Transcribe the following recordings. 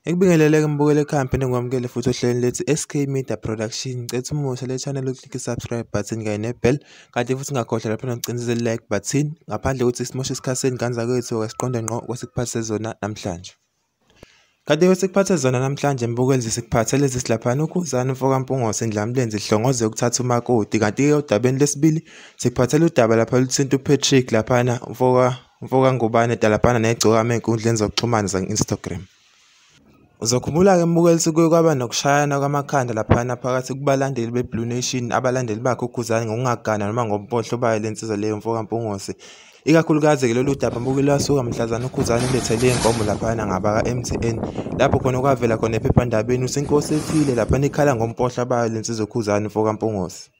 Ekubingeleleke mbukele campaign engwamukele futhi ohlelweni lethi SK Media Production. Ngicela umusa le channel uklik subscribe button kanye nebell. Kanti futhi ngakhohlwa lapha nokucinisa like button. Ngaphandle ukuthi simoshe isikhathi senganza kwethu asiqonde ngqo kwesikuphathe zona namhlanje. Kanti kwesikuphathe zona namhlanje mbukeli zisikuphathe lezi silaphana ukhuzani Mpungose Ndlamlenzi Uhlongoza ukuthatha umakoti. Kanti ke udabeni lesibili sikuphathele udaba lapha luthinta uPatrick laphana mfoka ngubane etalabha neGcokama ezinkundleni zokuxhumana za-Instagram. Uzokhumbula ke mbukeli sikuye kwaba nokushayana kwamakhanda laphana phakathi kubalandeli beBlue Nation abalandeli bakhe uKhuzani ngokungagana noma ngompohlo bayo lensizwa leyo Mpungose. Ikakhulukazi ke lolu daba mbukeli lwasuka mhlazana uKhuzani lethele inkomo laphana ngaba ka-MTN lapho khona kwavela khona ephephandabeni usinkosi ethile laphana ikhala ngompohlo bayo lensizwa uKhuzani Mpungose.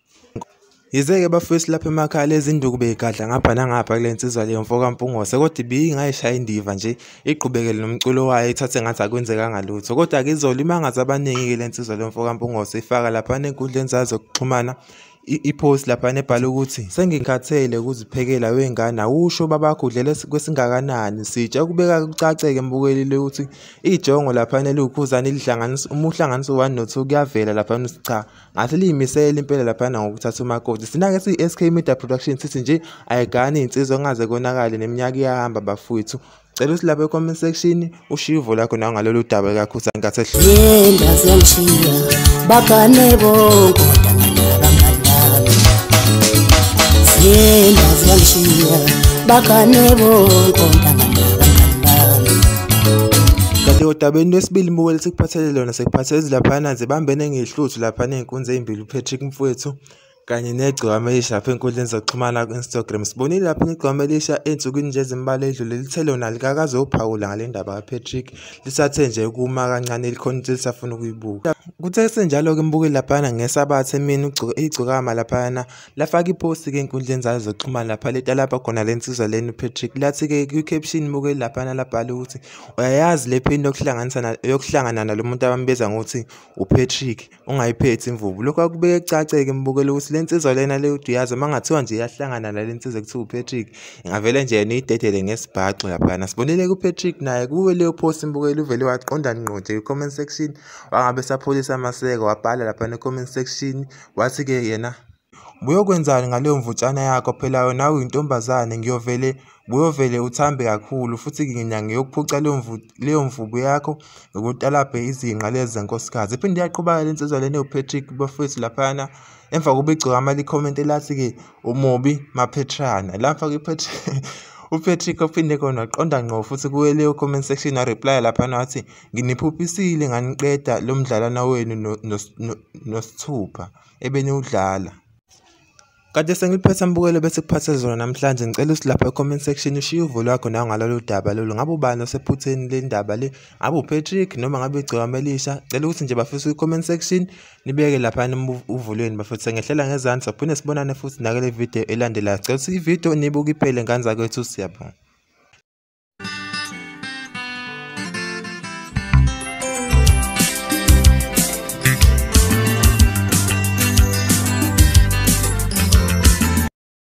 Yize-ke bafowethu lapha emakhaya lezi nduku beyigadla ngapha nangapha kule nsizwa leyo Mpungose, kodwa ibingayishaya indiva nje iqhubekele nomculo wayo ithathe ngathi akwenzekanga lutho. Kodwa-ke izolo imangaza abaningi-ke le nsizwa leyo Mpungose ifaka laphana ey'nkundleni zayo zokuxhumana ipost laphana ebhala ukuthi sengikhathele ukuziphekela wengane awusho babakho udlele kwesingakanani sitsha ukubeka kucaceke mbukeli ukuthi ijongo laphana eliwuKhuzani lihlanganisa uhlanganisa 1 no 2 kuyavela laphana usicha ngathi liyimisela impela laphana ngokuthatha umakoti. Sina-ke siyi-SK Media Production sithi nje ayigani insizwa ongaze konakale neminyaka iyahamba bafowethu. Cela ukuthi lapha e-comment section ushivo lakho nawo ngalolu daba likaKhuzani kahle. Yenda ziyawushaya bakane bonke yenda ziyawushaya bakane bonke kanti odabeni lwesibili mbukeli sikuphathele lona sikuphathele laphana zibambene ngehluthu laphana ey'nkunzi ey'mbili uPatrick Mfwethu kanye neGcokama lapha ey'nkundleni zokuxhumana ku-Instagram. Sibonile lapha iGcokama ey'nsukwini nje ezimbalwa edlule lithe lona likakaze uphawula ngale ndaba kaPatrick lisathe nje ukuma kancane likhona ukuthi lisafuna ukuyibuka. Kuthe senjalo-ke mbukeli laphana ngesabatha emini iGcokama laphana lafaka iposti-ke ey'nkundleni zayo zokuxhumana lapha letalapha khona le nsizwa leni uPatrick lathi-ke kwi-caption mbukeli laphana labhala ukuthi uyayazi le phini yokuhlangana nalo muntu abambiza ngokuthi uPatrick ungayiphethi imvubu. Lokho akubeke kucace-ke mbukeli ukuthi le nsizwa lena le uyazi uma ngathiwa nje iyahlangana nale nsizwa kuthiwa uPatrick ingavele nje yena uyidedele ngesibhaxo laphana. Sibonile kuPatrick naye kuwe leyo post mbukeli uvele waqonda ngqo nje ku-comment section wangabe sapholisa amaseko wabhala lapha ne-comment section wathi-ke yena buyokwenzani ngaleyo mvutshana yakho phela wena uyintombazane buyovele uthambe kakhulu futhi ngiyokuphuca leyo mvubu yakho ngokutalabha izinqa lezi zenkosikazi. Iphinde yaqhubeka le nsizwa lena uPatrick bafowethu laphana emva kokuba iGcokama likhomenti lathi-ke umubi maphetrana lapha uPatrick ophinde khona waqonda ngqo futhi kuwe leyo comment section wareply laphana wathi nginiphuphisile nganiqeda lo mdlalana wenu nosithupha ebeniwudlala. Kade sengiliphethe mbukelo bese kuphathe zona namhlanje ngicela ukuthi lapha e-comment section ushiye uvo lwakho nawo ngalolu daba lolu. Ngabe ubani osephutheni le ndaba le? Ngabe uPatrick noma ngabe iGcokama elisha? Cela ukuthi nje bafisa kwi-comment section nibeke lapha uvulweni bafethu. Sengehlela ngezandla siphinde sibonane futhi nakule video elandelayo. Cela ukuthi ivideo nibuke iphele nganza kwethu siyabonga.